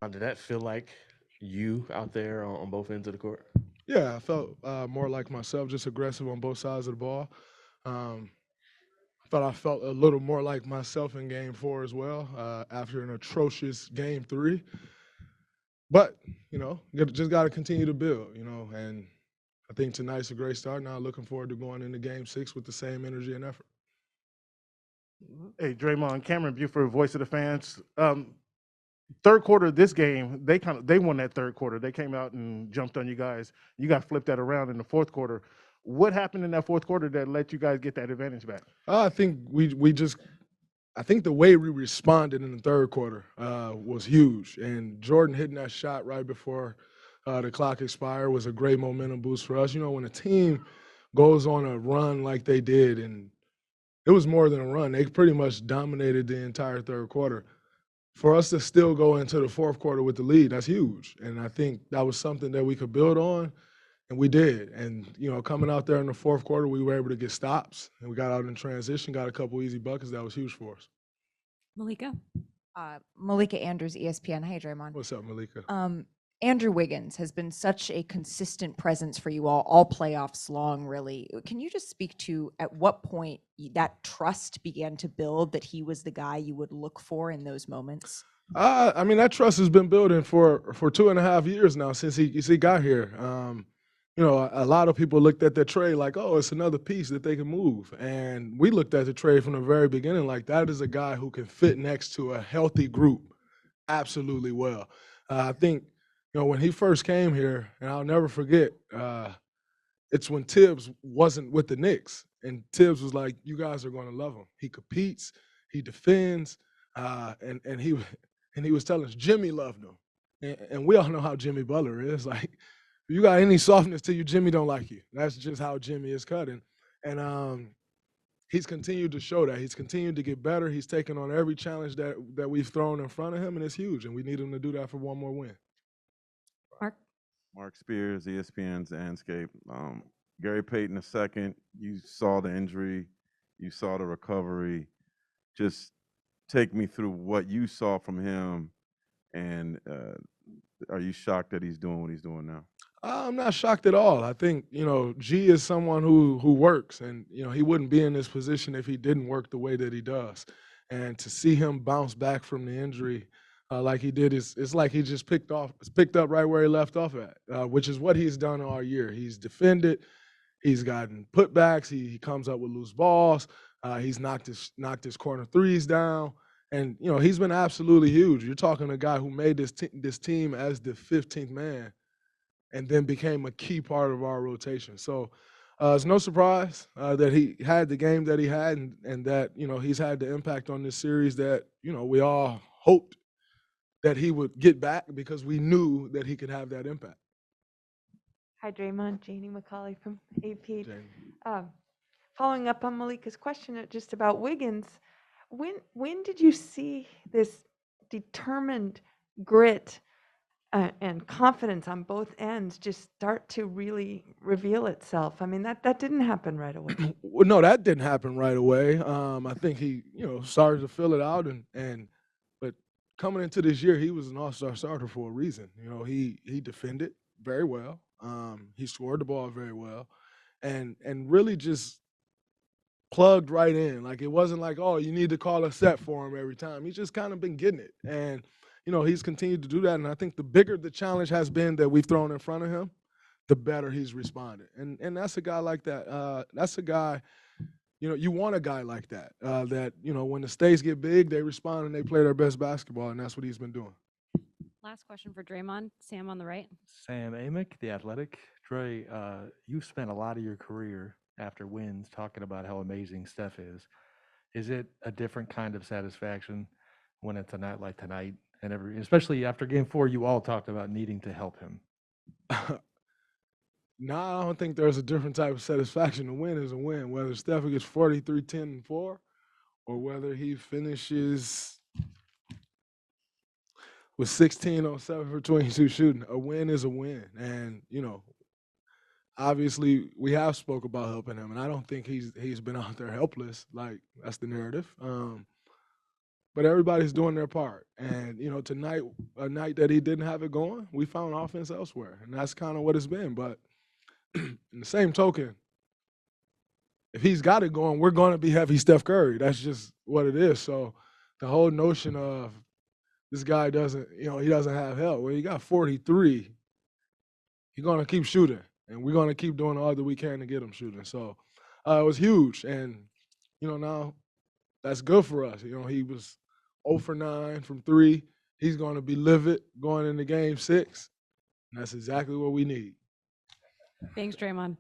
Did that feel like you out there on both ends of the court? Yeah, I felt more like myself, just aggressive on both sides of the ball. Um, I felt a little more like myself in Game 4 as well after an atrocious Game 3. But just got to continue to build. And I think tonight's a great start. Now looking forward to going into Game 6 with the same energy and effort. Hey, Draymond, Cameron Buford, voice of the fans. Third quarter of this game, they won that third quarter. They came out and jumped on you guys. You guys flipped that around in the fourth quarter. What happened in that fourth quarter that let you guys get that advantage back? I think we just I think the way we responded in the third quarter was huge, and Jordan hitting that shot right before the clock expired was a great momentum boost for us. When a team goes on a run like they did, and it was more than a run, they pretty much dominated the entire third quarter. For us to still go into the fourth quarter with the lead, that's huge, and I think that was something that we could build on, and we did. And coming out there in the fourth quarter, we were able to get stops, and we got out in transition, got a couple easy buckets. That was huge for us. Malika. Malika Andrews, ESPN. Hey, Draymond. What's up, Malika? Andrew Wiggins has been such a consistent presence for you all playoffs long, really. Can you just speak to at what point that trust began to build that he was the guy you would look for in those moments? I mean, that trust has been building for 2.5 years now since he got here. A lot of people looked at that trade like, oh, it's another piece that they can move. And we looked at the trade from the very beginning like that is a guy who can fit next to a healthy group absolutely well. I think, when he first came here, and I'll never forget, it's when Tibbs wasn't with the Knicks. And Tibbs was like, you guys are going to love him. He competes, he defends, and he was telling us Jimmy loved him. And we all know how Jimmy Butler is. Like, if you got any softness to you, Jimmy don't like you. That's just how Jimmy is cutting. And he's continued to show that. He's continued to get better. He's taken on every challenge that we've thrown in front of him, and it's huge. And we need him to do that for one more win. Mark. Mark Spears, ESPN's Landscape. Gary Payton II, you saw the injury, you saw the recovery. Just take me through what you saw from him, and are you shocked that he's doing what he's doing now? I'm not shocked at all. I think, G is someone who works, and, he wouldn't be in this position if he didn't work the way that he does. And to see him bounce back from the injury like he did, it's like he just picked up right where he left off at, which is what he's done all year. He's defended, he's gotten putbacks, he comes up with loose balls, he's knocked his corner threes down, and he's been absolutely huge. You're talking a guy who made this team as the 15th man, and then became a key part of our rotation. So it's no surprise that he had the game that he had, and that he's had the impact on this series that we all hoped that he would get back because we knew that he could have that impact. Hi, Draymond. Janie McCauley from AP. Jane. Following up on Malika's question just about Wiggins, when did you see this determined grit and confidence on both ends just start to really reveal itself? I mean, that didn't happen right away. Well, no, that didn't happen right away. I think he, started to fill it out, but coming into this year, he was an all-star starter for a reason. He defended very well. He scored the ball very well, and really just plugged right in. Like, it wasn't like, oh, you need to call a set for him every time. He's just kind of been getting it, and he's continued to do that. And I think the bigger the challenge has been that we've thrown in front of him, the better he's responded. And that's a guy like that. That's a guy. You want a guy like that. That when the stakes get big, they respond and they play their best basketball, and that's what he's been doing. Last question for Draymond. Sam on the right. Sam Amick, The Athletic. Dre, you've spent a lot of your career after wins talking about how amazing Steph is. Is it a different kind of satisfaction when it's a night like tonight? And especially after Game 4, you all talked about needing to help him. No, I don't think there's a different type of satisfaction. A win is a win, whether Steph gets 43, 10, and 4, or whether he finishes with 16 on 7 for 22 shooting. A win is a win. And, obviously we have spoke about helping him, and I don't think he's been out there helpless. Like, that's the narrative. but everybody's doing their part. And, you know, tonight, a night that he didn't have it going, we found offense elsewhere. And that's kind of what it's been. But in the same token, if he's got it going, we're going to be heavy Steph Curry. That's just what it is. So the whole notion of this guy doesn't, you know, he doesn't have help. Well, he got 43. He's going to keep shooting, and we're going to keep doing all that we can to get him shooting. So it was huge. And, you know, now that's good for us. You know, he was 0 for 9 from 3. He's going to be livid going into game 6. And that's exactly what we need. Thanks, Draymond.